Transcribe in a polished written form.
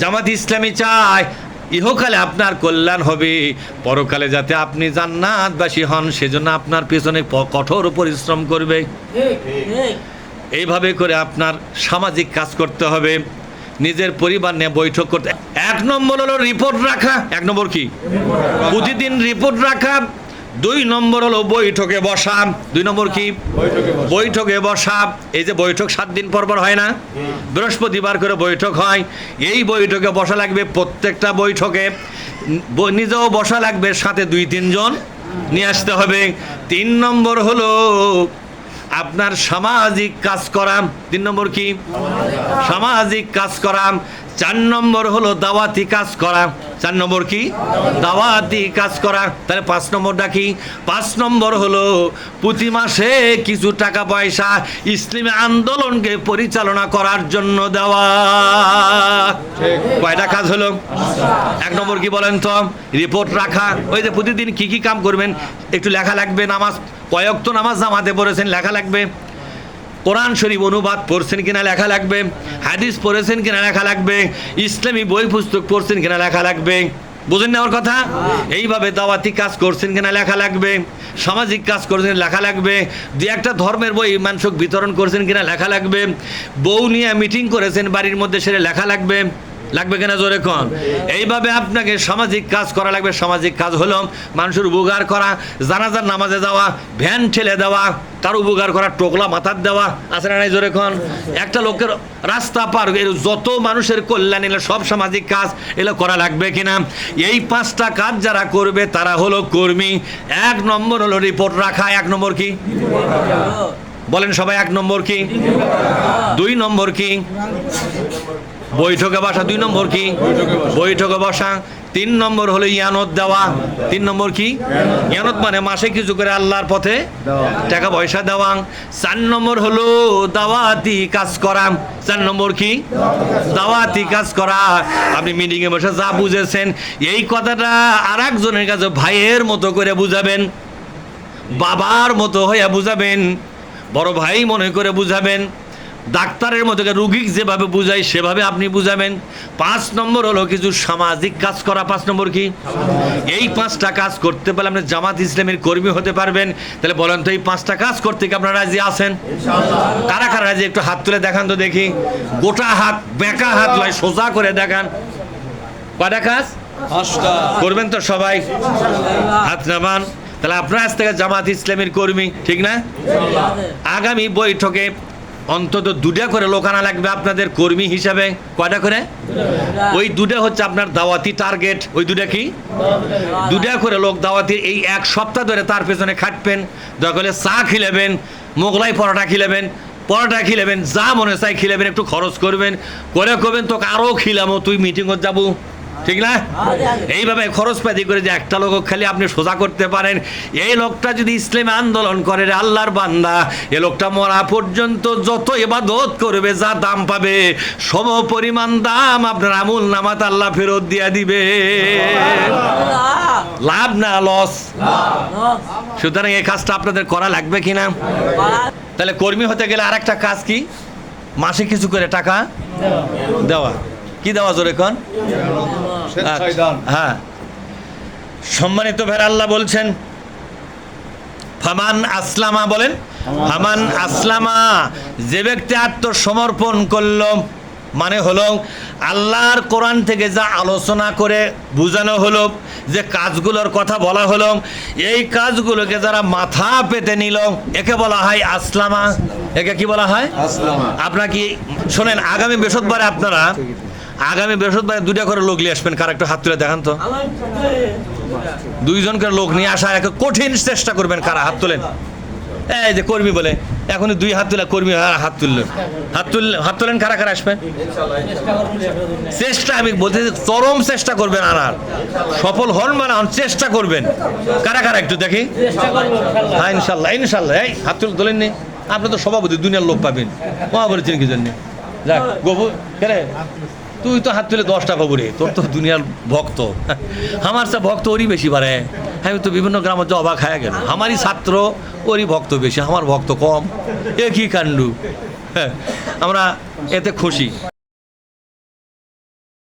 জামাত ইসলামী চায় ইহকালে আপনার কল্যাণ হবে, পরকালে যাতে আপনি জান্নাতবাসী হন, সেজন্য আপনার পেছনে কঠোর পরিশ্রম করবে। এইভাবে করে আপনার সামাজিক কাজ করতে হবে, নিজের পরিবার নিয়ে বৈঠক করতে। 1 নম্বর হলো রিপোর্ট রাখা। 1 নম্বর কি? প্রতিদিন রিপোর্ট রাখা। 2 নম্বর হলো বৈঠকে বসা। 2 নম্বর কি? বৈঠকে বসা। এই যে বৈঠক 7 দিন পর পর হয় না, বৃহস্পতিবার করে বৈঠক হয়, এই বৈঠকে বসা লাগবে। প্রত্যেকটা বৈঠকে নিজেও বসা লাগবে, সাথে 2-3 জন নিয়ে আসতে হবে। 3 নম্বর হলো আপনার সামাজিক কাজ করা। 3 নম্বর কি? সামাজিক কাজ করা। 4 নম্বর হলো দাওয়াতি কাজ করা। 4 নম্বর কি? দাওয়াতি কাজ করা। তাহলে 5 নম্বরটা কি? 5 নম্বর হলো প্রতি মাসে কিছু টাকা পয়সা ইসলামী আন্দোলনকে পরিচালনা করার জন্য দেওয়া। কয়টা কাজ হলো? 1 নম্বর কি বলেন তো? রিপোর্ট রাখা। ওই যে প্রতিদিন কি কি কাম করবেন একটু লেখা লাগবে। নামাজ কয় ওয়াক্ত নামাজ জামাতে পড়েছেন লেখা লাগবে। কোরআন শরীফ অনুবাদ পড়ছেন কিনা লেখা লাগবে। হাদিস পড়েছেন কিনা লেখা লাগবে। ইসলামী বই পুস্তক পড়ছেন কিনা লেখা লাগবে। বুঝেন না ওর কথা? এইভাবে দাওয়াতি কাজ করছেন কিনা লেখা লাগবে। সামাজিক কাজ করছেন লেখা লাগবে। 2-1টা ধর্মের বই মানুষক বিতরণ করছেন কিনা লেখা লাগবে। বউ নিয়ে মিটিং করেছেন বাড়ির মধ্যে, সেটা লেখা লাগবে। লাগবে কিনা জোরে কোন? এইভাবে আপনাকে সামাজিক কাজ করা লাগবে। সামাজিক কাজ হলো মানুষের উপকার করা, জানাজার নামাজে যাওয়া, ভ্যান ঠেলে দেওয়া, তার উপকার করা, টোকলা মাথার দেওয়া, আছে না নাই জোরে কোন? একটা লোকের রাস্তা পার, যত মানুষের কল্যাণ, এগুলো সব সামাজিক কাজ, এগুলো করা লাগবে কিনা? এই 5টা কাজ যারা করবে তারা হলো কর্মী। 1 নম্বর হলো রিপোর্ট রাখা। 1 নম্বর কি বলেন সবাই? 1 নম্বর কি? 2 নম্বর কি? বৈঠকে বসা। 2 নম্বর কি? বৈঠকে বসা। 3 নম্বর হলো ইয়ানত দেওয়া। 3 নম্বর কি? ইয়ানত মানে মাসে কিছু করে আল্লাহর পথে টাকা পয়সা দেওয়া। 4 নম্বর হলো দাওয়াতি কাজ করা। 4 নম্বর কি? দাওয়াতি কাজ করা। আপনি মিটিংয়ে বসে যা বুঝেছেন এই কথাটা আর একজনের কাছে ভাইয়ের মতো করে বুঝাবেন, বাবার মতো হয়ে বুঝাবেন, বড় ভাই মনে করে বুঝাবেন, ডাক্তারের মতো রুগী যেভাবে বুঝায় সেভাবে আপনি বুঝাবেন। 5 নম্বর হলো কিছু সামাজিক কাজ করা। 5 নম্বর কি? এই 5টা কাজ করতে পারলে আপনি জামাত ইসলামের কর্মী হতে পারবেন। তাহলে বলেন তো এই 5টা কাজ করতে কি আপনারা রাজি আছেন? কারা কারা রাজি? একটু হাত তুলে দেখান তো দেখি। গোটা হাত, বেঁকা হাত লয়, সোজা করে দেখান। কয়টা কাজ? 5টা করবেন তো সবাই? হাত নামান। তাহলে আপনারা আজ থেকে জামাত ইসলামের কর্মী, ঠিক না? আগামী বৈঠকে অন্তত 2টা করে লোক আনা লাগবে আপনাদের কর্মী হিসাবে। কয়টা করে? ওই 2টা হচ্ছে আপনার দাওয়াতি টার্গেট। ওই 2টা কি? 2টা করে লোক দাওয়াতি। এই 1 সপ্তাহ ধরে তার পেছনে খাটবেন। দরকার হলে চা খিলেবেন, মোগলাই পরোটা খিলেবেন, যা মনে চাই খিলেবেন, একটু খরচ করবেন, করে করবেন তোকে আরও খিলামো, তুই মিটিংয়ে যাবো, ঠিক না? এইভাবে খরচ পাতি করে যে একটা লোক খালি আপনি সোজা করতে পারেন, এই লোকটা যদি ইসলামী আন্দোলন করে রে আল্লাহর বান্দা, এই লোকটা মরা পর্যন্ত যত ইবাদত করবে যা দাম পাবে সম পরিমাণ দাম আপনার আমুল নামাত আল্লাহ ফেরত দিয়া দিবে। লাভ না লস? সুতরাং এই কাজটা আপনাদের করা লাগবে কিনা? তাহলে কর্মী হতে গেলে আর একটা কাজ কি? মাসে কিছু করে টাকা দেওয়া। কি দেওয়া জোরে কোন? হ্যাঁ। সম্মানিত ভাই, আল্লাহ বলছেন ফামান আসলামা, বলেন ফামান আসলামা, যে ব্যক্তি আত্মসমর্পণ করলো, মানে হলো আল্লাহর কোরআন থেকে যা আলোচনা করে বুঝানো হলো, যে কাজগুলোর কথা বলা হলো, এই কাজগুলোকে যারা মাথা পেতে নিল একে বলা হয় আসলামা। একে কি বলা হয়? আসলামা। আপনারা কি শোনেন, আগামী বৃহস্পতিবারে 2টা করে লোক নিয়ে আসবেন। কার একটু হাত তুলে দেখান তো। 2 জন করে লোক নিয়ে আসা একটা কঠিন চেষ্টা করবেন। কারা হাত তোলেন? এই যে কর্মী বলে এখন 2 হাত তুলে কর্মী হাত তুললেন। হাত তোলেন। কারা কারা আসবেন? চেষ্টা, আমি বলতে চরম চেষ্টা করবেন, আনার সফল হন মানে চেষ্টা করবেন। কারা কারা একটু দেখি। হ্যাঁ ইনশাল্লাহ, ইনশাল্লাহ। এই হাত তোলেন নি? আপনি তো সভাপতি, দুনিয়ার লোক পাবেন। মহাবরী কি জন্য? যাক গবু কেরে, তুই তো হাত তুলে 10টা খবরে, তোর তো দুনিয়ার ভক্ত। আমার সে ভক্ত ওরই বেশি বাড়ে। আমি তো বিভিন্ন গ্রামে অবাক হয়ে গেল, আমারই ছাত্র ওরই ভক্ত বেশি, আমার ভক্ত কম। এ কি কাণ্ড! আমরা এতে খুশি।